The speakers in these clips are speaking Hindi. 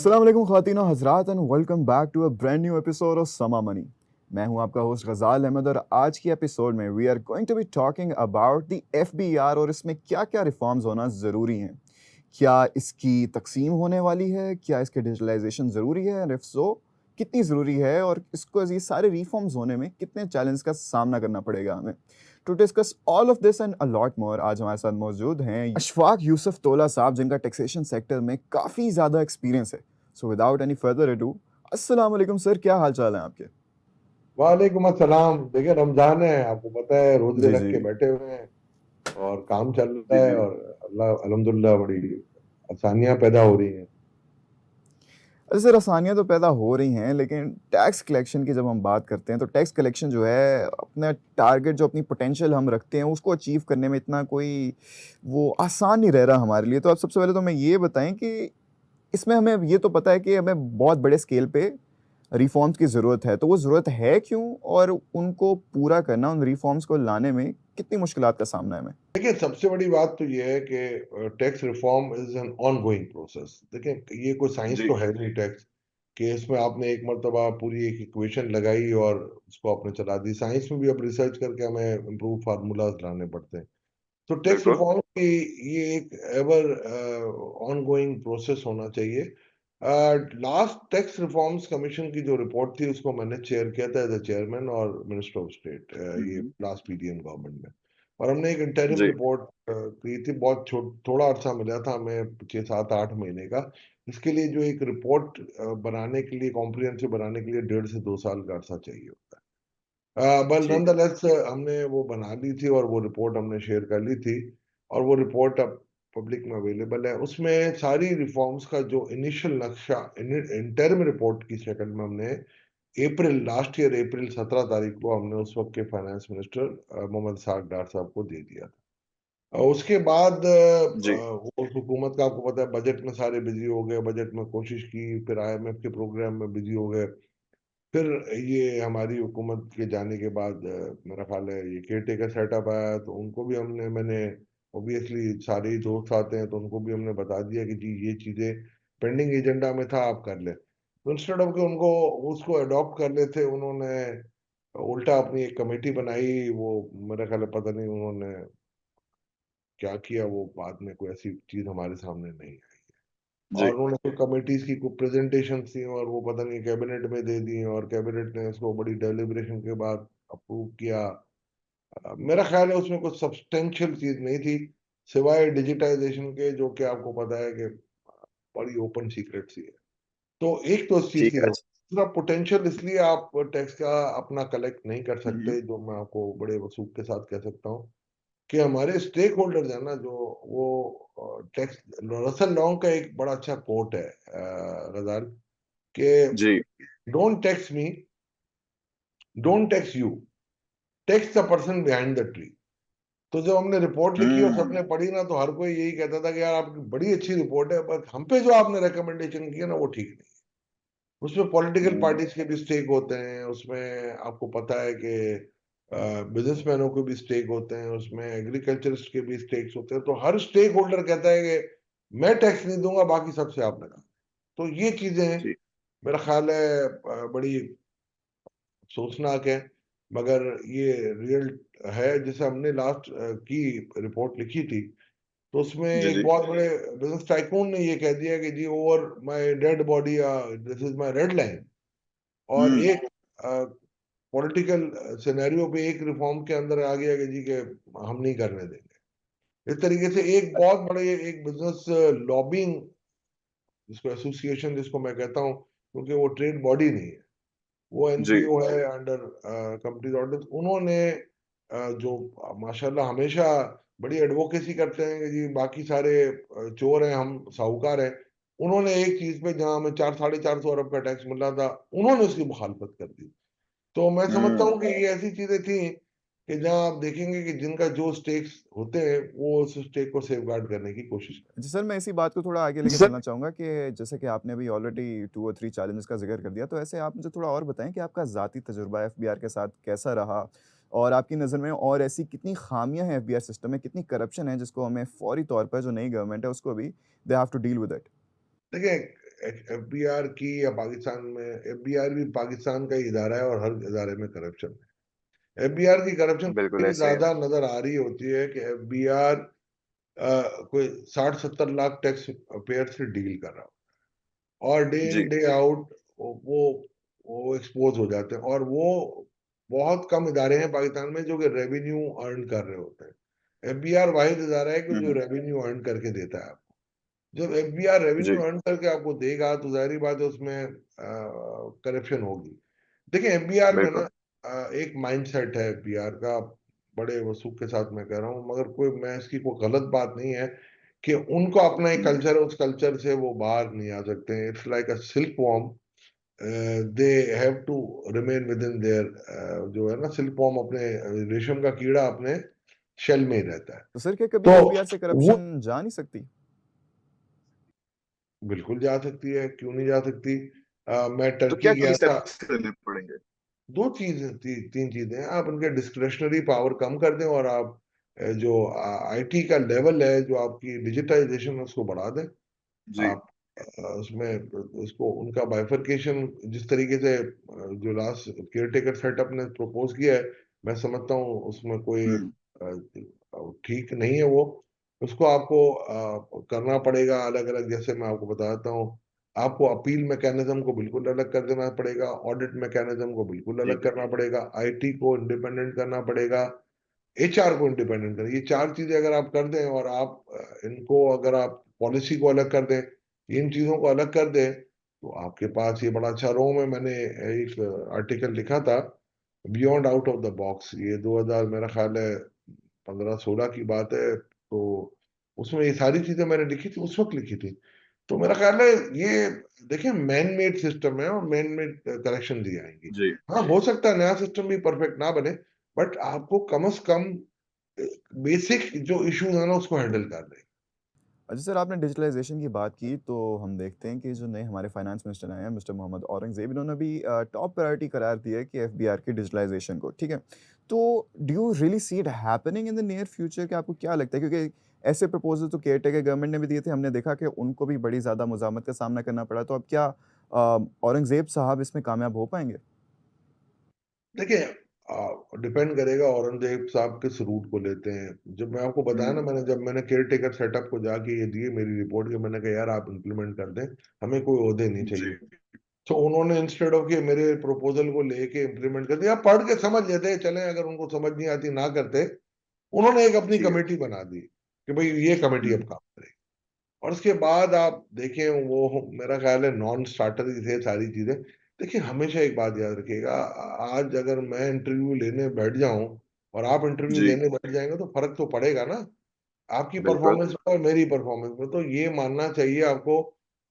अस्सलाम वालेकुम ख़वातीन और हज़रात and welcome back to a brand new episode of Samaa money. मैं हूं आपका होस्ट गज़ाल अहमद और आज की एपिसोड में we are going to be talking about the FBR और इसमें क्या-क्या रिफॉर्म्स होना ज़रूरी हैं। क्या इसकी तक़सीम होने वाली है? क्या इसके डिजिटलाइज़ेशन ज़रूरी है? एंड इफ सो कितनी ज़रूरी है और इसको ये सारे रिफॉर्म्स होने में कितने चैलेंज का सामना करना पड़ेगा हमें? To discuss all of this and a lot more आज हमारे साथ मौजूद हैं अशफाक यूसुफ तोला साहब जिनका टैक्सेशन सेक्टर में काफ़ी ज़्यादा एक्सपीरियंस है। So without any further ado, अस्सलाम वालेकुम सर, क्या हाल चाल है आपके? वालेकुम अस्सलाम। देखिए रमजान है, आपको पता है, रोजे जी रख जी के बैठे हुए हैं और काम चल जी रहा है जी। और अल्लाह अल्हम्दुलिल्लाह बड़ी आसानियां पैदा हो रही हैं। अच्छा सर, आसानियाँ तो पैदा हो रही हैं लेकिन टैक्स कलेक्शन की जब हम बात करते हैं तो टैक्स कलेक्शन जो है अपना टारगेट जो अपनी पोटेंशियल हम रखते हैं उसको अचीव करने में इतना कोई वो आसान नहीं रह रहा हमारे लिए। तो आप सबसे पहले तो हमें ये बताएं कि इसमें हमें ये तो पता है कि हमें बहुत बड़े स्केल पे रिफॉर्म्स की ज़रूरत है, तो वो ज़रूरत है क्यों? और उनको पूरा करना, उन रिफॉर्म्स को लाने में कितनी मुश्किलात का सामना है हमें? देखिए सबसे बड़ी बात तो ये है कि tax reform is an ongoing process. देखिए ये कोई साइंस तो है नहीं टैक्स कि इसमें आपने एक मर्तबा पूरी एक इक्वेशन लगाई और उसको आपने चला दी। साइंस में भी अब रिसर्च करके हमें इम्प्रूव फार्मूलाज लाने पड़ते हैं। तो टैक्स बिल्कुल। रिफॉर्म की ये एक एवर ऑनगोइंग प्रोसेस होना चाहिए। लास्ट टैक्स रिफॉर्म्स कमीशन की जो रिपोर्ट थी उसको मैंने चेयर किया था एज ए चेयरमैन और मिनिस्टर ऑफ स्टेट, ये लास्ट पीडीएम गवर्नमेंट में। और हमने एक इंटरिम जी, रिपोर्ट की थी। बहुत थोड़ा अर्सा मिला था हमें, 6 7 8 महीने का। इसके लिए जो एक रिपोर्ट बनाने के लिए, कॉम्प्रिहेंसिव बनाने के लिए 1.5 से 2 साल का अर्सा चाहिए होता है। बल ठीक है। नॉनदलेस हमने वो बना ली थी और वो रिपोर्ट हमने शेयर कर ली थी। और वो रिपोर्ट अब पब्लिक में अवेलेबल है। उसमें सारी रिफॉर्म्स का जो इनिशियल नक्शा इंटरिम रिपोर्ट की शक्ल में हमने अप्रैल लास्ट ईयर अप्रैल 17 तारीख को हमने उस वक्त के फाइनेंस मिनिस्टर मोहम्मद साग डार साहब को दे दिया था। उसके बाद जी, वो उस हुकूमत का, आपको पता है, बजट में सारे बिजी हो गए, बजट में कोशिश की, फिर आईएमएफ के प्रोग्राम में बिजी हो गए। फिर ये हमारी हुकूमत के जाने के बाद मेरा ख्याल है ये केयर टेकर सेटअप आया, तो उनको भी मैंने ऑब्वियसली सारे ही दोस्त आते हैं तो उनको भी हमने बता दिया कि जी ये चीज़ें पेंडिंग एजेंडा में था, आप कर लें। तो इंस्टेड ऑफ कि उनको उसको अडॉप्ट कर लेते, उन्होंने उल्टा अपनी एक कमेटी बनाई। वो मेरा ख्याल है पता नहीं उन्होंने क्या किया, वो बाद में कोई ऐसी चीज़ हमारे सामने नहीं आई। जी, और उन्होंने फिर कमिटीज की कुछ प्रेजेंटेशन थी और वो पता नहीं कैबिनेट में दे दी और कैबिनेट ने इसको बड़ी डेलिब्रेशन के बाद अप्रूव किया। मेरा ख्याल है उसमें कुछ सब्सटेंशियल चीज नहीं थी सिवाय डिजिटाइजेशन के, जो कि आपको पता है कि बड़ी ओपन सीक्रेट सी है। तो एक तो उस चीज ठीक की है। जरूरत। दूसरा, पोटेंशियल इसलिए आप टैक्स का अपना कलेक्ट नहीं कर हुँ, सकते, जो मैं आपको बड़े वसूख के साथ कह सकता हूँ कि हमारे स्टेक होल्डर्स है ना, जो वो टैक्स, रसल लॉन्ग का एक बड़ा अच्छा कोट है गजाल, कि जी, don't tax me, don't tax you, tax the person behind the tree. तो जब हमने रिपोर्ट लिखी और हुँ, सबने पढ़ी ना, तो हर कोई यही कहता था कि यार आपकी बड़ी अच्छी रिपोर्ट है, पर हम पे जो आपने रिकमेंडेशन किया ना वो ठीक नहीं है। उसमें पॉलिटिकल हुँ, पार्टीज के भी स्टेक होते हैं, उसमें आपको पता है कि बिजनेसमैनों के भी स्टेक होते हैं, उसमें एग्रीकल्चरिस्ट के भी स्टेक्स होते हैं। तो हर स्टेक होल्डर कहता है कि मैं टैक्स नहीं दूंगा, बाकी सबसे आप लगा। तो ये चीजें जी, मेरा ख्याल है बड़ी सोचनाक है, मगर ये रियल है। जैसे हमने लास्ट की रिपोर्ट लिखी थी, तो उसमें जी, एक जी, बहुत बड़े बिजनेस टाइकून ने ये कह दिया कि जी over my dead body, this is my red line. और हुँ, एक पॉलिटिकल सिनेरियो पे एक रिफॉर्म के अंदर आ गया कि जी के हम नहीं करने देंगे। इस तरीके से एक बहुत बड़े एक बिजनेस लॉबिंग, जिसको एसोसिएशन जिसको मैं कहता हूँ, क्योंकि वो ट्रेड बॉडी नहीं है, वो जी, एनपीओ है अंडर कंपनीज ऑर्डिनेंस। उन्होंने जो माशाल्लाह हमेशा बड़ी एडवोकेसी करते हैं कि जी बाकी सारे चोर हैं, हम साहूकार हैं। उन्होंने एक चीज पे जहां हमें 4 साढ़े 400 अरब का टैक्स मिल रहा था, उन्होंने उसकी मुखालफत कर दी। तो मैं समझता हुँ, हूँ कि ये ऐसी चीजें थी कि जहां आप देखेंगे कि जिनका जो स्टेक्स होते हैं वो उस स्टेक को सेफगार्ड करने की कोशिश करते जी सर, मैं इसी बात को थोड़ा आगे हैं। लेके सर, चलना चाहूँगा कि जैसे कि आपने अभी ऑलरेडी 2 और 3 चैलेंजेस का ज़िक्र कर दिया, तो ऐसे आप मुझे थोड़ा और बताएँ कि आपका ज़ाती तजुर्बा एफबीआर के साथ कैसा रहा? और आपकी नज़र में और ऐसी कितनी खामियाँ हैं एफबीआर सिस्टम में, कितनी करप्शन है जिसको हमें फौरी तौर पर जो नई गवर्नमेंट है उसको भी they have to deal with it? देखिए एफबीआर की या पाकिस्तान में, एफबीआर भी पाकिस्तान का ही इदारा है और हर इदारे में करप्शन है। एफबीआर की करप्शन बिल्कुल इतनी ऐसे ही है। ज्यादा नजर आ रही होती है कि एफबीआर कोई 60-70 लाख टैक्स पेयर से डील कर रहा हो, और डे इन जी। डे आउट वो वो एक्सपोज हो जाते हैं। और वो बहुत कम इदारे हैं पाकिस्तान में जो कि रेवेन्यू अर्न कर रहे होते हैं। एफबीआर वाहिद इदारा है कि जो हम्म। रेवेन्यू अर्न करके देता है। जब एफबीआर रेवेन्यू जी। अर्न करके आपको देगा तो जाहिर बात है उसमें करप्शन होगी। देखिए एफबीआर में ना बिल्कुल। एक माइंडसेट है एफबीआर का, बड़े वसूख के साथ मैं कह रहा हूँ, मगर कोई, मैं इसकी कोई गलत बात नहीं है कि उनको अपना एक हम्म। कल्चर है, उस कल्चर से वो बाहर नहीं आ सकते हैं। It's like a silkworm, they have to remain within there, जो है ना सिल्क वॉर्म, अपने रेशम का कीड़ा अपने शेल में ही रहता है। तो सर क्या कभी तो एफबीआर से वो करप्शन जा नहीं सकती? बिल्कुल जा सकती है, क्यों नहीं जा सकती। मैं तो टर्की क्या की गया था। स्टेप्स लेने पड़ेंगे? दो चीजें, तीन चीजें हैं। आप उनके डिस्क्रिशनरी पावर कम कर दें, और आप जो आईटी का लेवल है, जो आपकी डिजिटाइजेशन है, उसको बढ़ा दें। जी। आप उसमें उसको, उनका बाइफरकेशन जिस तरीके से जो लास्ट केयर टेकर सेटअप ने प्रपोज किया है, मैं समझता हूँ उसमें कोई हम्म। ठीक नहीं है वो। उसको आपको करना पड़ेगा अलग अलग। जैसे मैं आपको बताता हूँ, आपको अपील मैकेनिज्म को बिल्कुल अलग कर देना पड़ेगा, ऑडिट मैकेनिज्म को बिल्कुल जी। अलग करना पड़ेगा, आईटी को इंडिपेंडेंट करना पड़ेगा, एचआर को इंडिपेंडेंट करें। ये चार चीजें अगर आप कर दें, और आप इनको, अगर आप पॉलिसी को अलग कर दें, इन चीजों को अलग कर दें, तो आपके पास ये बड़ा अच्छा रोम है। मैंने एक आर्टिकल लिखा था, beyond out of the box, ये 2000 मेरा ख्याल है 15-16 की बात है। तो उसमें ये सारी चीजें मैंने लिखी थी, उस वक्त लिखी थी। तो मेरा ख्याल है ये, देखिए मैन मेड सिस्टम है और मैन मेड करेक्शन दी जाएंगी। जी। हाँ, हो सकता है नया सिस्टम भी परफेक्ट ना बने, बट आपको कम से कम बेसिक जो इश्यूज है ना उसको हैंडल कर रहे हैं। अच्छा सर, आपने डिजिटलाइज़ेशन की बात की, तो हम देखते हैं कि जो नए हमारे फाइनेंस मिनिस्टर आए हैं, मिस्टर मोहम्मद औरंगज़ेब, इन्होंने भी टॉप प्रायोरिटी करार दिया है कि एफबीआर की डिजिटलाइज़ेशन को, ठीक है? तो do you really see it happening in the near future? कि आपको क्या लगता है? क्योंकि ऐसे प्रपोज़ल तो केयरटेकर गवर्नमेंट ने भी दिए थे, हमने देखा कि उनको भी बड़ी ज़्यादा मुज़ाहमत का सामना करना पड़ा, तो अब क्या औरंगज़ेब साहब इसमें कामयाब हो पाएँगे? देखिए, डिपेंड करेगा औरंगजेब साहब किस रूट को लेते हैं। जब मैं आपको बताया ना, हुँ। जब मैंने केयर टेकर सेटअप को जाके ये दिए मेरी रिपोर्ट के, मैंने कहा यार आप इम्प्लीमेंट कर दें, हमें कोई ओहदे नहीं चाहिए। जी। तो उन्होंने इंस्टेड ऑफ कि मेरे प्रपोजल को लेके इम्प्लीमेंट कर दिया, पढ़ के समझ लेते चले, अगर उनको समझ नहीं आती ना करते। उन्होंने एक अपनी जी। कमेटी बना दी कि भाई ये कमेटी अब हुँ। काम करेगी। और उसके बाद आप देखें, वो मेरा ख्याल है नॉन स्टार्टर ही थे सारी चीजें। देखिए हमेशा एक बात याद रखिएगा, आज अगर मैं इंटरव्यू लेने बैठ जाऊं और आप इंटरव्यू जी। लेने बैठ जाएंगे, तो फर्क तो पड़ेगा ना, आपकी बिल्कुल। परफॉर्मेंस में और मेरी परफॉर्मेंस में। तो ये मानना चाहिए आपको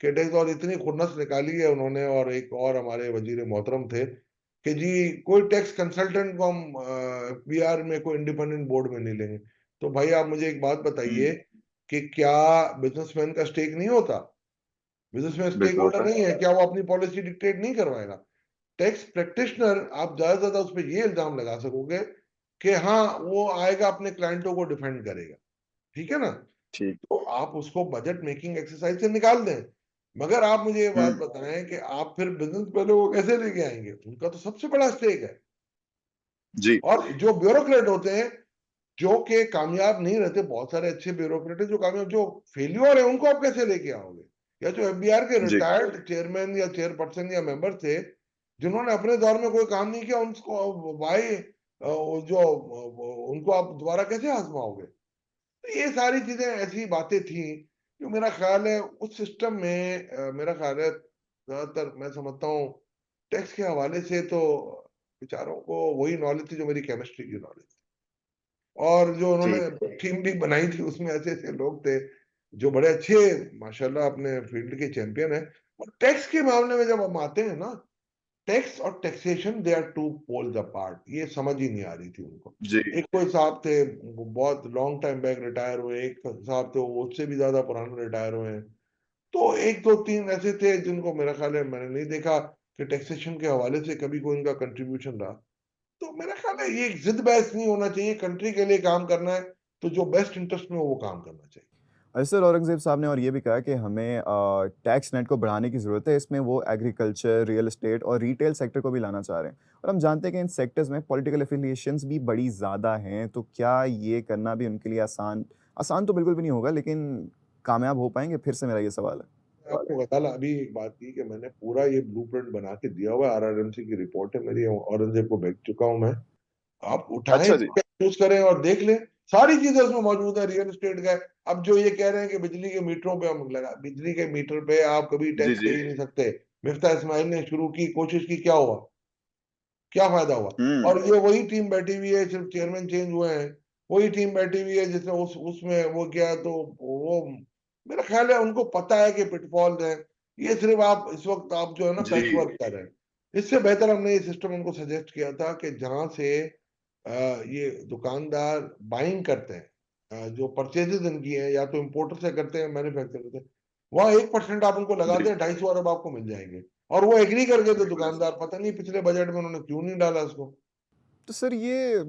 कि टैक्स, और इतनी खुन्नस निकाली है उन्होंने, और एक और हमारे वजीर मोहतरम थे कि जी कोई टैक्स कंसल्टेंट को हम एफबीआर में कोई इंडिपेंडेंट बोर्ड में नहीं लेंगे। तो भाई आप मुझे एक बात बताइए हुँ। कि क्या बिजनेसमैन का स्टेक नहीं होता? बिजनेसमैन स्टेक बिल्कुल होल्डर होता है। नहीं है क्या? वो अपनी पॉलिसी डिक्टेट नहीं करवाएगा? टैक्स प्रैक्टिशनर, आप ज्यादा से ज्यादा उस पर ये इल्जाम लगा सकोगे कि हाँ वो आएगा अपने क्लाइंटों को डिफेंड करेगा, ठीक है ना? ठीक। तो आप उसको बजट मेकिंग एक्सरसाइज से निकाल दें। मगर आप मुझे ये बात हुँ। बताएं कि आप फिर बिजनेस पहले वो कैसे लेके आएंगे? उनका तो सबसे बड़ा स्टेक है। जी। और जो ब्यूरोक्रेट होते हैं, जो कि कामयाब नहीं रहते, बहुत सारे अच्छे ब्यूरोक्रेट हैं जो कामयाब, जो फेल्योर है उनको आप कैसे लेके आओगे? या जो एफबीआर के जी। रिटायर्ड चेयरमैन या चेयरपर्सन या मेंबर थे, जिन्होंने अपने दौर में कोई काम नहीं किया, उनको भाई जो उनको आप दोबारा कैसे आजमाओगे? तो ये सारी चीजें, ऐसी बातें थी जो मेरा ख्याल है उस सिस्टम में, मेरा ख्याल है ज्यादातर मैं समझता हूँ टैक्स के हवाले से तो बेचारों को वही नॉलेज थी जो मेरी केमिस्ट्री की नॉलेज थी। और जो ठीक। उन्होंने टीम भी बनाई थी, उसमें ऐसे ऐसे लोग थे जो बड़े अच्छे, माशाल्लाह अपने फील्ड के चैंपियन है। और टैक्स के मामले में जब हम आते हैं ना, टैक्स और taxation they are two poles apart, ये समझ ही नहीं आ रही थी उनको। जी। एक कोई साहब थे, वो बहुत लॉन्ग टाइम बैक रिटायर हुए, एक साहब थे वो उससे भी ज्यादा पुराने रिटायर हुए हैं। तो एक दो तीन ऐसे थे जिनको मेरा ख्याल है मैंने नहीं देखा कि टैक्सेशन के हवाले से कभी कोई इनका कंट्रीब्यूशन रहा। तो मेरा ख्याल है ये जिद बहस नहीं होना चाहिए, कंट्री के लिए काम करना है तो जो बेस्ट इंटरेस्ट में हो वो काम करना चाहिए। सर औरंगज़ेब साहब ने और ये भी कहा कि हमें टैक्स नेट को बढ़ाने की ज़रूरत है। इसमें वो एग्रीकल्चर, रियल एस्टेट और रिटेल सेक्टर को भी लाना चाह रहे हैं। और हम जानते हैं कि इन सेक्टर्स में पॉलिटिकल एफिलिएशंस भी बड़ी ज़्यादा हैं, तो क्या ये करना भी उनके लिए आसान आसान तो बिल्कुल भी नहीं होगा, लेकिन कामयाब हो पाएँगे? फिर से मेरा ये सवाल है। आपको बताला अभी एक बात की कि मैंने पूरा ये ब्लूप्रिंट बना के दिया हुआ है, आरआरएमसी की रिपोर्ट है मेरी, औरंगजेब को भेज चुका हूँ मैं। आप उठाएं, अच्छा जी। यूज करें और देख लें, सारी चीजें उसमें मौजूद है, रियल एस्टेट का है। अब जो ये कह रहे हैं कि बिजली के मीटरों पे हम लगा, बिजली के मीटर पे आप कभी जी, टैक्स जी। दे ही नहीं सकते। मिफ्ता इस्माइल ने शुरू की कोशिश की, क्या हुआ, क्या फायदा हुआ? हुँ। और ये वही टीम बैठी हुई है, सिर्फ चेयरमैन चेंज हुए हैं, वही टीम बैठी हुई है जिसने उसमें वो किया। तो वो मेरा ख्याल है उनको पता है कि पिटफॉल्स है। ये सिर्फ आप इस वक्त आप जो है ना पैच जी। वर्क कर रहे हैं। इससे बेहतर हमने ये सिस्टम उनको सजेस्ट किया था कि जहां से ये दुकानदार बाइंग करते हैं, जो परचेजेस इनकी हैं, या तो इम्पोर्टर से करते हैं, मैन्युफैक्चरर से, वहाँ 1% आप उनको लगा जी। दें, 250 अरब आपको मिल जाएंगे। और वो एग्री कर गए थे बिल्कुल ऐसा। दुकानदार, पता नहीं पिछले बजट में उन्होंने क्यों नहीं डाला उसको। तो सर ये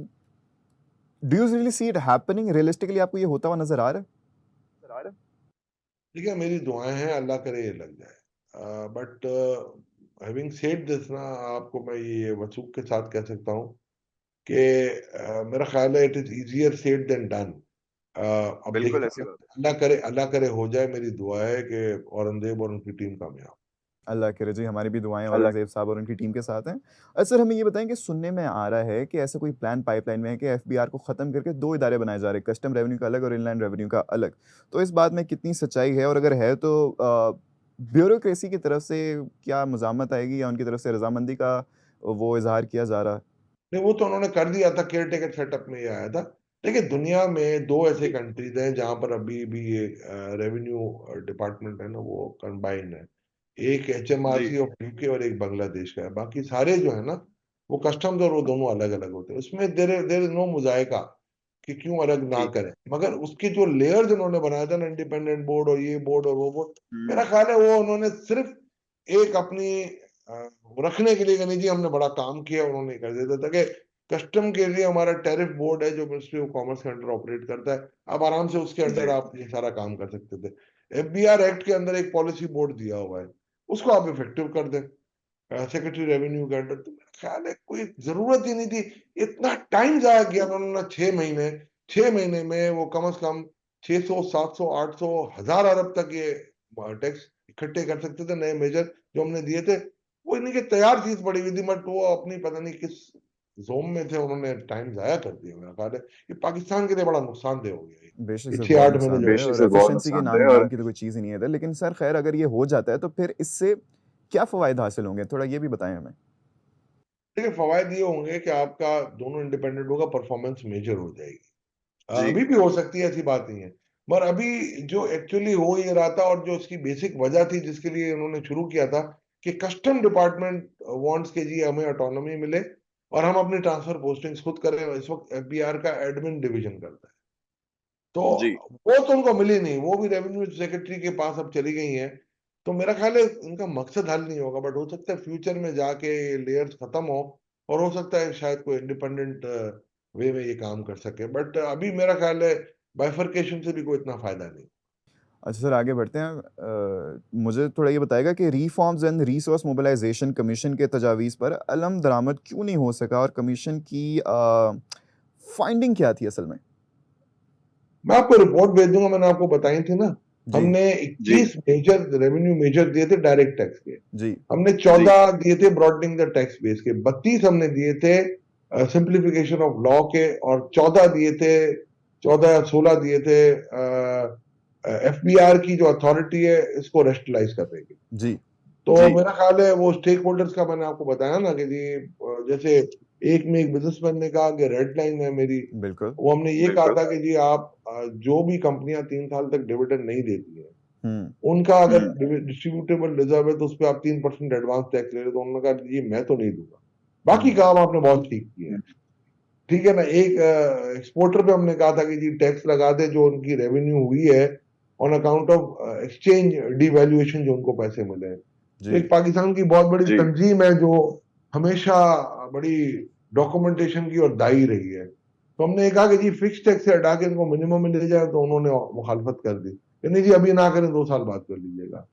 do you really see it happening realistically आपको ये होता हुआ नज़र आ रहा है? ठीक है, मेरी दुआएं हैं, अल्लाह करे ये लग जाए। बट हैविंग सेड दिस ना, आपको मैं ये वसूख के साथ कह सकता हूँ कि मेरा ख्याल है it is easier said than done. अब बिल्कुल देखते ऐसी हैं, बात है। अल्लाह करे हो जाए। मेरी दुआ है कि औरंगजेब और उनकी टीम कामयाब। अल्लाह करे जी, हमारी भी दुआएँ अल्लाह। औरंगज़ेब साहब और उनकी टीम के साथ हैं। सर हमें ये बताएँ कि सुनने में आ रहा है कि ऐसा कोई प्लान पाइपलाइन में है कि एफबीआर को ख़त्म करके 2 इदारे बनाए जा रहे हैं, कस्टम रेवेन्यू का अलग और इनलैंड रेवेन्यू का अलग। तो इस बात में कितनी सच्चाई है और अगर है तो ब्यूरोक्रेसी की तरफ से क्या मज़ामत आएगी या उनकी तरफ से रज़ामंदी का वो इज़हार किया जा रहा है? नहीं, वो तो उन्होंने कर दिया था, केयर टेकर सेटअप में ये आया था। देखिए, दुनिया में दो ऐसे जी। कंट्रीज हैं जहां पर अभी भी ये रेवेन्यू डिपार्टमेंट है ना, वो कंबाइंड है। एक जी। एचएमआरसी ऑफ यूके और एक बांग्लादेश का है। बाकी सारे जो है ना, वो कस्टम्स और वो दोनों अलग अलग होते हैं। उसमें देर इज नो मुजायका कि क्यों अलग ना जी। करें। मगर उसके जो लेयर्स उन्होंने बनाया था ना, इंडिपेंडेंट बोर्ड और ये बोर्ड और वो बोर्ड, मेरा हुँ। ख्याल है वो उन्होंने सिर्फ एक अपनी रखने के लिए कि नहीं जी हमने बड़ा काम किया, उन्होंने कर दिया था कि कस्टम के लिए हमारा टैरिफ बोर्ड है जो मिनिस्ट्री ऑफ कॉमर्स के अंडर ऑपरेट करता है। आप आराम से उसके अंडर जी। आप ये सारा काम कर सकते थे। एफबीआर एक्ट के अंदर एक पॉलिसी बोर्ड दिया हुआ है, उसको आप इफेक्टिव कर दें सेक्रेटरी रेवेन्यू के अंडर। तो मेरा ख्याल है कोई जरूरत ही नहीं थी। इतना टाइम जाया किया उन्होंने, 6 महीने। 6 महीने में वो कम से कम 600 700 800 1000 अरब तक ये टैक्स इकट्ठे कर सकते थे। नए मेजर जो हमने दिए थे, वो इनकी तैयार चीज पड़ी हुई थी, बट वो अपनी पता नहीं किस जोम में थे, उन्होंने टाइम जाया कर दिया। मेरा ख्याल है ये पाकिस्तान के लिए बड़ा नुकसानदेह हो गया बेशक ये सर छह बहुत आठ महीने जो नुकसानदेह है बेशक और से बहुत एफिशिएंसी के नाम नुकसानदेह है। और नाम की तो कोई चीज़ ही नहीं है इधर। लेकिन सर खैर अगर ये हो जाता है तो फिर इससे क्या फ़वाइद हासिल होंगे? थोड़ा ये भी बताएँ हमें। देखिए, फवायद ये होंगे कि आपका दोनों इंडिपेंडेंट होगा, परफॉर्मेंस मेजर हो जाएगी। जी। अभी भी हो सकती है, ऐसी बात नहीं है। मगर अभी जो एक्चुअली हो ये रहा था और जो इसकी बेसिक वजह थी जिसके लिए उन्होंने शुरू किया था, कि कस्टम डिपार्टमेट वांट्स के जी हमें ऑटोनॉमी मिले और हम अपनी ट्रांसफर पोस्टिंग्स खुद करें। इस वक्त एफबीआर का एडमिन डिवीजन करता है, तो जी। वो तो उनको मिली नहीं, वो भी रेवेन्यू सेक्रेटरी के पास अब चली गई हैं। तो मेरा ख्याल है इनका मकसद हल नहीं होगा, बट हो सकता है फ्यूचर में जाके लेयर्स खत्म हो और हो सकता है शायद कोई इंडिपेंडेंट वे में ये काम कर सके। बट अभी मेरा ख्याल है बाइफरकेशन से भी कोई इतना फायदा नहीं। अच्छा सर आगे बढ़ते हैं। मुझे थोड़ा ये बताइएगा कि reforms and resource mobilisation commission के तजावीज़ पर अलम दरामद क्यों नहीं हो सका और कमीशन की फाइंडिंग क्या थी असल में? मैं आपको रिपोर्ट भेज दूंगा, मैंने आपको बताई थी ना। जी। हमने 21 मेजर रेवेन्यू मेजर दिए थे डायरेक्ट टैक्स के। जी। हमने 14 दिए थे ब्रॉडनिंग द टैक्स बेस के, 32 हमने दिए थे सिंप्लीफिकेशन ऑफ लॉ के, और 14 दिए थे, 14 या 16 दिए थे एफबीआर की जो अथॉरिटी है इसको रेस्टलाइज करने की। जी। तो मेरा ख्याल है वो स्टेक होल्डर्स का मैंने आपको बताया ना कि जी जैसे एक में एक बिजनेसमैन ने कहा कि रेड लाइन है मेरी, बिल्कुल। वो हमने ये कहा था कि जी आप जो भी कंपनियां 3 साल तक डिविडेंड नहीं देती हैं, हुँ। उनका अगर डिस्ट्रीब्यूटेबल रिजर्व है तो उस पर आप 3% एडवांस टैक्स ले रहे हो। तो उन्होंने कहा जी मैं तो नहीं दूंगा। बाकी हुँ। काम आपने बहुत ठीक किया है, ठीक है ना। एक एक्सपोर्टर पे हमने कहा था कि जी टैक्स लगा दे जो उनकी रेवेन्यू हुई है on account of exchange devaluation, जो उनको पैसे मिले हैं। तो जी। एक पाकिस्तान की बहुत बड़ी तंजीम है जो हमेशा बड़ी डॉक्यूमेंटेशन की और दायी रही है। तो हमने कहा कि जी फिक्स टैक्स से हटा के इनको मिनिमम में ले जाए, तो उन्होंने मुखालफत कर दी। कि नहीं जी अभी ना करें, 2 साल बाद कर लीजिएगा।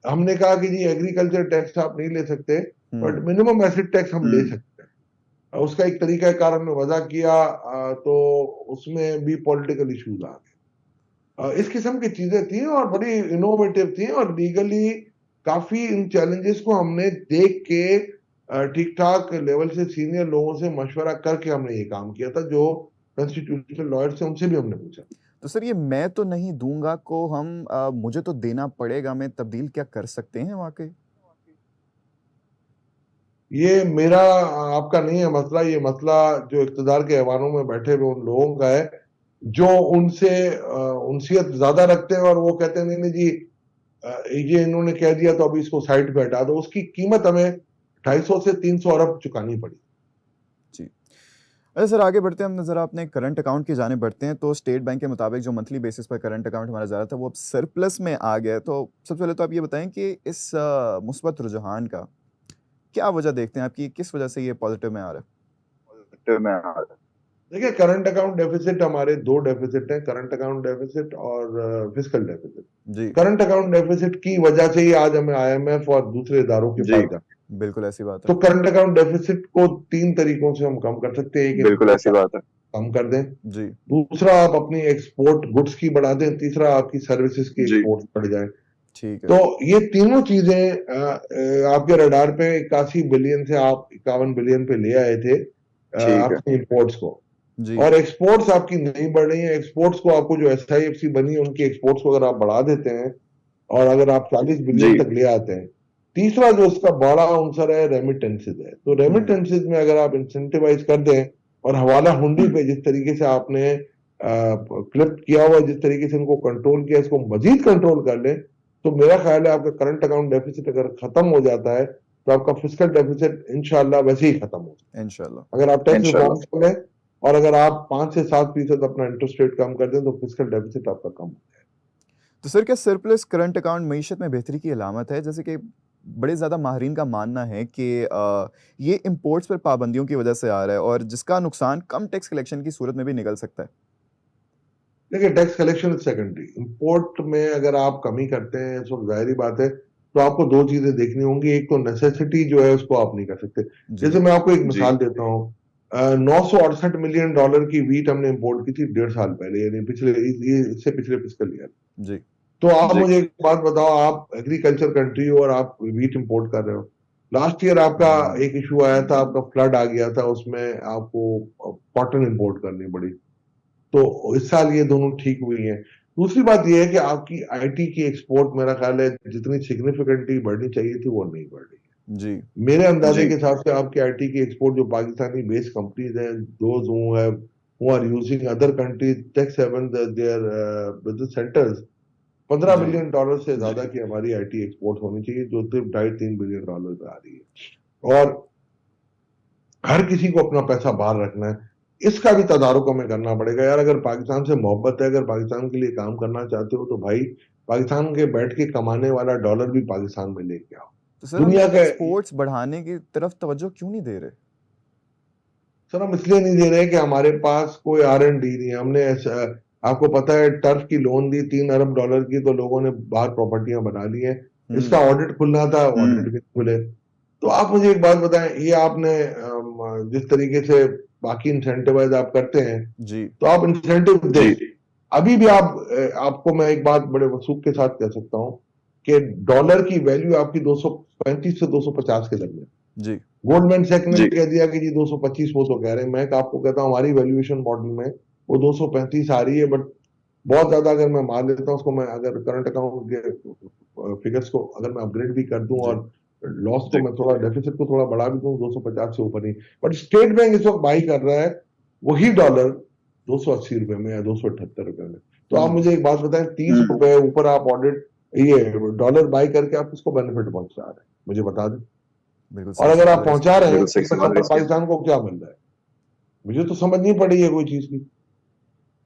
हमने कहा कि जी एग्रीकल्चर टैक्स आप नहीं ले सकते, बट मिनिमम एसेट टैक्स हम ले सकते हैं। उसका एक तरीका कार हमने वजह किया, तो उसमें भी पॉलिटिकल इश्यूज आ गए। इस किस्म की चीजें थी और बड़ी इनोवेटिव थी, और लीगली काफी इन चैलेंजेस को हमने देख के ठीक ठाक लेवल से सीनियर लोगों से मशवरा करके हमने ये काम किया था। जो कॉन्स्टिट्यूशनल लॉयर से उनसे भी हमने पूछा। तो सर ये मैं तो नहीं दूंगा को हम मुझे तो देना पड़ेगा में तब्दील क्या कर सकते हैं वाकई? ये मेरा आपका नहीं है मसला, ये मसला जो इख्तिदार के ऐवानों में बैठे हुए उन लोगों का है, जो उनसे उनसियत ज्यादा रखते हैं और वो कहते हैं नहीं नहीं जी ये इन्होंने कह दिया तो अभी इसको साइड पे हटा दो। उसकी कीमत हमें 250 से 300 अरब चुकानी पड़ी। जी। अच्छा सर आगे बढ़ते हैं हम ज़रा अपने करंट अकाउंट की जानिब बढ़ते हैं। तो स्टेट बैंक के मुताबिक जो मंथली बेसिस पर करंट अकाउंट हमारा जा रहा था वो अब सरप्लस में आ गया है। तो सबसे पहले तो आप ये बताएं कि इस मुस्बत रुझान का क्या वजह देखते हैं आपकी, किस वजह से ये पॉजिटिव में आ रहा है? देखिए, करंट अकाउंट डेफिसिट हमारे दो डेफिसिट हैं, करंट अकाउंट डेफिसिट और फिजिकल डेफिसिट। जी करंट अकाउंट डेफिसिट की वजह से ही आज हमें आईएमएफ और दूसरे इदारों के पास जाना। बिल्कुल ऐसी बात तो है। करंट अकाउंट डेफिसिट को 3 तरीकों से हम कम कर सकते हैं। एक, बिल्कुल ऐसी बात है। कम कर दें। जी दूसरा, आप अपनी एक्सपोर्ट गुड्स की बढ़ा दें। तीसरा, आपकी सर्विसेज की एक्सपोर्ट बढ़ जाए। ठीक तो है। ये तीनों चीजें आपके रडार पे 81 बिलियन से आप 51 बिलियन पे ले आए थे अपनी इंपोर्ट्स को। जी और एक्सपोर्ट्स आपकी नहीं बढ़ रही है। एक्सपोर्ट्स को आपको जो एसआईएफसी बनी है उनकी एक्सपोर्ट्स को अगर आप बढ़ा देते हैं और अगर आप 40 बिलियन तक ले आते हैं। तीसरा जो इसका बड़ा आंसर है, रेमिटेंसेज है। तो रेमिटेंसेज में अगर आप इंसेंटिवाइज कर दें और हवाला हुंडी पे जिस तरीके से आपने क्लिप किया हुआ, जिस तरीके से इनको कंट्रोल किया, इसको मजीद कंट्रोल कर ले, तो मेरा ख्याल है आपका करंट अकाउंट डेफिसिट अगर खत्म हो जाता है तो आपका फिजिकल डेफिसिट इंशाल्लाह वैसे ही खत्म हो जाए। इंशाल्लाह। अगर आप टैक्स रिफॉर्म कर लें और अगर आप 5 से 7% अपना इंटरेस्ट रेट कम कर दें तो फिजिकल डेफिसिट आपका कम हो जाए। तो सर क्या सरप्लस करंट अकाउंट मईशत में बेहतरी की अलामत है? जैसे कि बड़े ज़्यादा माहिरीन का मानना है कि ये इंपोर्ट्स पर पाबंदियों की वजह से आ रहा है और जिसका नुकसान कम टैक्स कलेक्शन की सूरत में भी निकल सकता है। देखिए, tax collection is secondary. Import में अगर आप कमी करते हैं तो जाहिर बात है, तो आपको दो चीजें देखनी होंगी। एक तो नेसेसिटी जो है उसको आप नहीं कर सकते। जी जैसे मैं आपको एक मिसाल देता हूँ, $968 मिलियन की वीट हमने इंपोर्ट की थी 1.5 साल पहले, यानी इससे पिछले फिस्कल ईयर। जी तो आप मुझे एक बात बताओ, आप एग्रीकल्चर कंट्री हो और आप वीट इंपोर्ट कर रहे हो। लास्ट ईयर आपका एक इशू आया था, आपका फ्लड आ गया था, उसमें आपको कॉटन इंपोर्ट करनी पड़ी। तो इस साल ये दोनों ठीक हुई हैं। दूसरी बात ये है कि आपकी आईटी की एक्सपोर्ट मेरा ख्याल है जितनी सिग्निफिकेंटली बढ़नी चाहिए थी वो नहीं बढ़ रही है। जी मेरे अंदाजे के हिसाब से आपकी आईटी की एक्सपोर्ट जो पाकिस्तानी बेस्ड कंपनीज हैं, those who are using other countries tax haven their business centres, $15 billion से ज्यादा की हमारी आईटी एक्सपोर्ट होनी चाहिए, जो सिर्फ 2.5-3 बिलियन पे आ रही है। और हर किसी को अपना पैसा बाहर रखना है, इसका भी तदारुक हमें करना पड़ेगा यार। अगर पाकिस्तान से मोहब्बत है, अगर पाकिस्तान के लिए काम करना चाहते हो, तो भाई पाकिस्तान के बैठ के कमाने वाला डॉलर भी पाकिस्तान में लेके आओ। तो सर हम दुनिया के एक्सपोर्ट्स बढ़ाने की तरफ तवज्जो क्यों नहीं दे रहे? सर, हम इसलिए नहीं दे रहे कि हमारे पास कोई R&D नहीं है। हमने आपको पता है टर्फ की लोन दी $3 अरब की, तो लोगों ने बाहर प्रॉपर्टियां बना ली हैं। इसका ऑडिट खुलना था, ऑडिट भी खुले। तो आप मुझे एक बात बताएं, ये आपने जिस तरीके से बाकी इंसेंटिवाइज आप करते हैं, जी तो आप इंसेंटिव दें। अभी भी आपको मैं एक बात बड़े वसूख के साथ कह सकता हूं कि डॉलर की वैल्यू आपकी 235 से 250 के दरमियान। जी गोल्डमैन सैक ने कह दिया कि जी 225, वो तो कह रहे हैं। मैं आपको कहता हूं हमारी वैल्यूएशन मॉडल में वो 235 आ रही है, बट बहुत ज्यादा अगर मैं मान लेता हूं उसको, मैं अगर करंट अकाउंट के फिगर्स को अगर मैं अपग्रेड भी कर दूं जी और लॉस को मैं थोड़ा डेफिसिट को थोड़ा बढ़ा भी दूं, 250 से ऊपर नहीं। बट स्टेट बैंक इस वक्त बाई कर रहा है वही डॉलर 280 रुपए में या 278 रुपए में। तो आप मुझे एक बात बताएं, 30 रुपए ऊपर आप ऑडिट ये डॉलर बाई करके आप किसको बेनिफिट पहुंचा रहे हैं, मुझे बता दें। बिल्कुल और सही अगर समझ आप रहे पहुंचा रहे हैं तो यहाँ पर पाकिस्तान को क्या मिल रहा है, मुझे तो समझ नहीं पड़ी है कोई चीज की।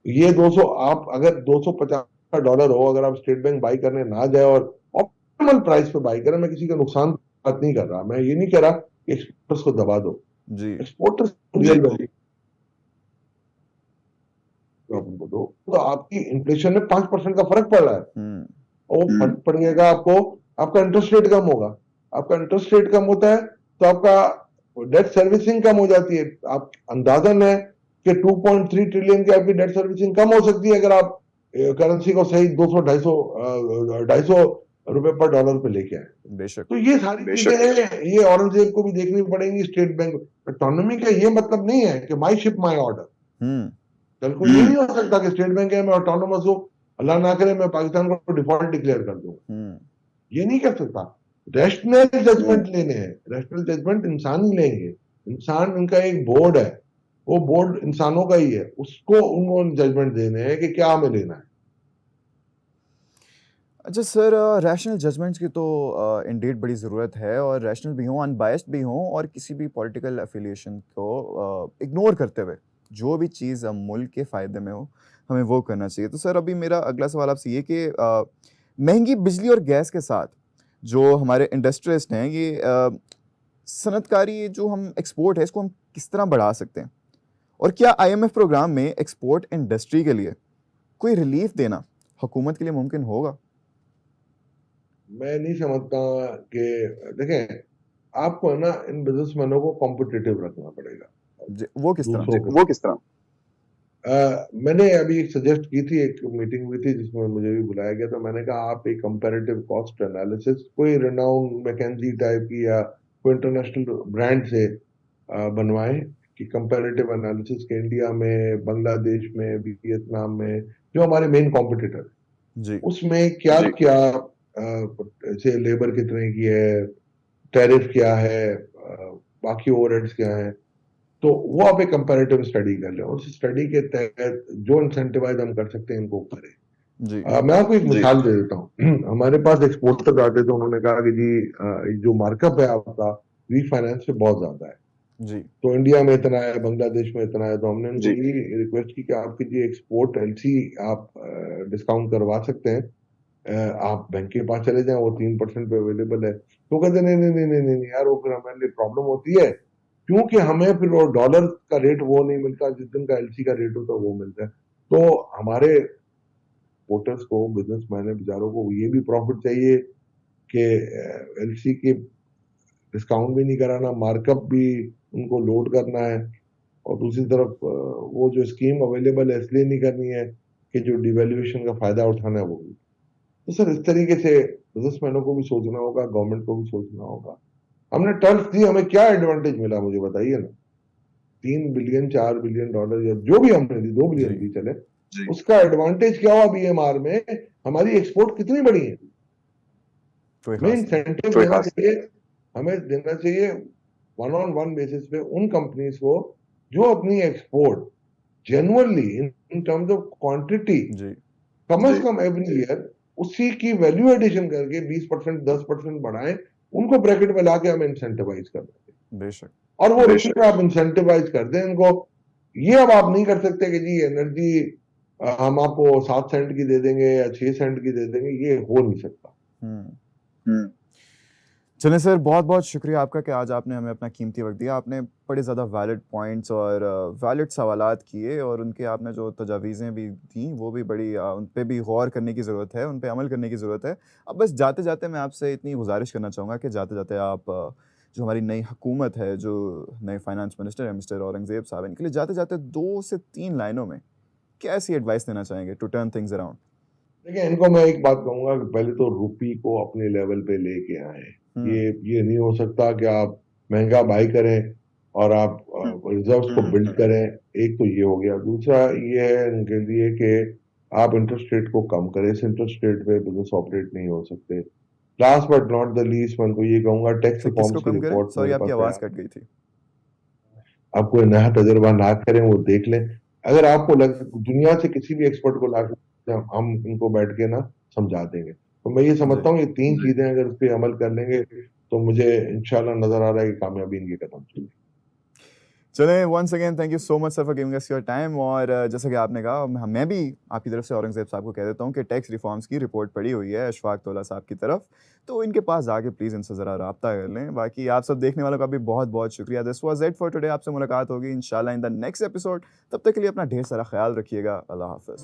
ये 200, आप अगर $250 हो, अगर आप स्टेट बैंक बाई करने ना जाए और ऑप्टिमल प्राइस पे बाई करें, मैं किसी का नुकसान बात नहीं कर रहा, मैं ये नहीं कह रहा कि एक्सपोर्टर्स को दबा दो। जी एक्सपोर्टर्स रियल वैल्यू को दो, तो आपकी इन्फ्लेशन में 5% का फर्क पड़ रहा है, हम्म और वो फर्क पड़ेगा आपको, आपका इंटरेस्ट रेट कम होगा। आपका इंटरेस्ट रेट कम होता है तो आपका डेट सर्विसिंग कम हो जाती है। आप अंदाजन है कि 2.3 ट्रिलियन की आपकी डेट सर्विसिंग कम हो सकती है अगर आप करेंसी को सही 200 250 रुपए पर डॉलर पे लेके आए। बेशक तो ये सारी चीजें हैं, ये औरंगजेब को भी देखनी पड़ेंगी, स्टेट बैंक। ऑटोनॉमी का ये मतलब नहीं है कि माई शिप माई ऑर्डर। हम्म कल को ये नहीं हो सकता कि स्टेट बैंक है, मैं ऑटोनोमस हूँ, अल्लाह ना करे मैं पाकिस्तान को डिफॉल्ट डिक्लेयर कर दूं। हम्म ये नहीं कर सकता। रैशनल जजमेंट लेने हैं, रैशनल जजमेंट इंसान ही लेंगे। इंसान, उनका एक बोर्ड है, वो बोर्ड इंसानों का ही है, उसको उनको जजमेंट देने हैं कि क्या हमें लेना है। अच्छा सर, रैशनल जजमेंट्स की तो इंडीड बड़ी ज़रूरत है, और रैशनल भी हों, अनबायस्ड भी हों, और किसी भी पॉलिटिकल एफिलिएशन को इग्नोर करते हुए जो भी चीज़ मुल्क के फ़ायदे में हो, हमें वो करना चाहिए। तो सर, अभी मेरा अगला सवाल आपसे ये कि महंगी बिजली और गैस के साथ जो हमारे इंडस्ट्रियलिस्ट हैं, ये सनतकारी, ये जो हम एक्सपोर्ट है, इसको हम किस तरह बढ़ा सकते हैं? और क्या आईएमएफ प्रोग्राम में एक्सपोर्ट इंडस्ट्री के लिए कोई रिलीफ देना हुकूमत के लिए मुमकिन होगा? मैं नहीं समझता कि, देखें, आपको है ना इन बिजनेसमैनों को कॉम्पिटिटिव रखना पड़ेगा वो किस तरह? दूसरों को। वो किस तरह? मैंने अभी एक सजेस्ट की थी, एक मीटिंग हुई थी जिसमें मुझे भी बुलाया गया, तो मैंने कहा आप एक कंपैरेटिव कॉस्ट एनालिसिस कोई रिनाउंड मैकेंजी टाइप की या कोई इंटरनेशनल ब्रांड से बनवाएं, कि कंपैरेटिव एनालिसिस के इंडिया में, बांग्लादेश में, वियतनाम में, जो हमारे मेन कॉम्पिटिटर, जी उसमें क्या क्या से लेबर कितने की है, टैरिफ क्या है, बाकी ओवरहेड्स क्या है, तो वो आप एक कंपैरेटिव स्टडी कर लें, और उस स्टडी के तहत जो इंसेंटिवाइज हम कर सकते हैं इनको करें। जी मैं आपको एक मिसाल दे देता हूँ। हमारे पास एक्सपोर्टर आते थे, उन्होंने कहा कि जी जो मार्कअप है आपका रीफाइनेंस पे बहुत ज्यादा है, जी तो इंडिया में इतना है, बांग्लादेश में इतना है, तो हमने उनको ये रिक्वेस्ट की कि आपकी जी एक्सपोर्ट एलसी आप डिस्काउंट करवा सकते हैं, आप बैंक के पास चले जाएं, वो 3% पे अवेलेबल है। तो कहते नहीं नहीं नहीं नहीं नहीं नहीं यार, वो फिर हमारे लिए प्रॉब्लम होती है, क्योंकि हमें फिर वो डॉलर का रेट वो नहीं मिलता, जिस दिन का एलसी का रेट होता है वो मिलता है। तो हमारे वोटर्स को, बिजनेसमैन है बेचारों को, ये भी प्रॉफिट चाहिए कि एलसी के डिस्काउंट भी नहीं कराना, मार्कअप भी उनको लोड करना है, और दूसरी तरफ वो जो स्कीम अवेलेबल है इसलिए नहीं करनी है कि जो डिवेल्यूएशन का फायदा उठाना है वो भी। तो सर इस तरीके से बिजनेसमैनों को भी सोचना होगा, गवर्नमेंट को भी सोचना होगा। हमने टर्फ दी, हमें क्या एडवांटेज मिला मुझे बताइए ना। 3 बिलियन, $4 बिलियन, या जो भी हमने दी, 2 बिलियन दी चले, उसका एडवांटेज क्या हुआ बीएमआर में? हमारी एक्सपोर्ट कितनी बड़ी है? कोई हमें खास नहीं। इंसेंटिव देना चाहिए, हमें देना चाहिए वन ऑन वन बेसिस पे उन कंपनीज को जो अपनी export genuinely in terms of quantity जी कम से कम एवरी ईयर उसी की वैल्यू एडिशन करके 20%, 10% बढ़ाएं, उनको ब्रैकेट में लाके हमें इंसेंटिवाइज कर दें, बेशक। और वो रेशियो आप इंसेंटिवाइज कर दें इनको। ये अब आप नहीं कर सकते कि जी एनर्जी हम आपको 7 सेंट की दे देंगे या 6 सेंट की दे देंगे, ये हो नहीं सकता। हम्म हम्म। चलें सर, बहुत बहुत शुक्रिया आपका कि आज आपने हमें अपना कीमती वक्त दिया। आपने बड़े ज़्यादा वैलिड पॉइंट्स और वैलिड सवालात किए, और उनके आपने जो तजावीज़ें भी दी वो भी बड़ी, उन पे भी गौर करने की ज़रूरत है, उन पे अमल करने की ज़रूरत है। अब बस जाते जाते मैं आपसे इतनी गुजारिश करना चाहूँगा कि जाते जाते आप जो हमारी नई हुकूमत है, जो नए फाइनेंस मिनिस्टर है मिस्टर औरंगज़ेब साहब, इनके लिए जाते जाते 2 से 3 लाइनों में कैसी एडवाइस देना चाहेंगे टू टर्न थिंग्स अराउंड? देखिए, इनको मैं एक बात कहूंगा कि पहले तो रुपी को अपने लेवल पे लेके आए। हम्म ये नहीं हो सकता कि आप महंगा बाई करें और आप रिजर्व्स को बिल्ड करें। एक तो ये हो गया, दूसरा ये है इनके लिए कि आप इंटरेस्ट रेट को कम करें, इस इंटरेस्ट रेट पे बिजनेस ऑपरेट नहीं हो सकते। Last but not the least, मैं उनको ये कहूंगा, टैक्स सर, किसको रिफॉर्म्स की कम करें? रिपोर्ट सॉरी, मेरे आपकी पास आवाज़ तैयार कट गई थी। है। आप कोई नया तजुर्बा ना करें, वो देख लें। अगर आपको दुनिया से किसी भी एक्सपर्ट को ला के हम इनको बैठ के ना समझा देंगे, तो मैं ये जी समझता हूँ ये 3 चीजें अगर इस पे अमल कर लेंगे तो मुझे इंशाल्लाह नजर आ रहा है कि कामयाबी इनके कदम चलेगी। चलें, once again thank you so much sir for giving us your time. और जैसा कि आपने कहा, मैं भी आपकी तरफ से औरंगज़ेब साहब को कह देता हूँ कि टैक्स रिफॉर्म्स की रिपोर्ट पड़ी हुई है अशफाक तौला साहब की तरफ, तो इनके पास जाके प्लीज़ इनसे ज़रा राब्ता कर लें। बाकी आप सब देखने वालों का भी बहुत-बहुत शुक्रिया। This was it for today. आपसे मुलाकात होगी इंशाल्लाह इन द नेक्स्ट एपिसोड। तब तक के लिए अपना ढेर सारा ख़्याल रखिएगा। अल्लाह हाफ़िज़।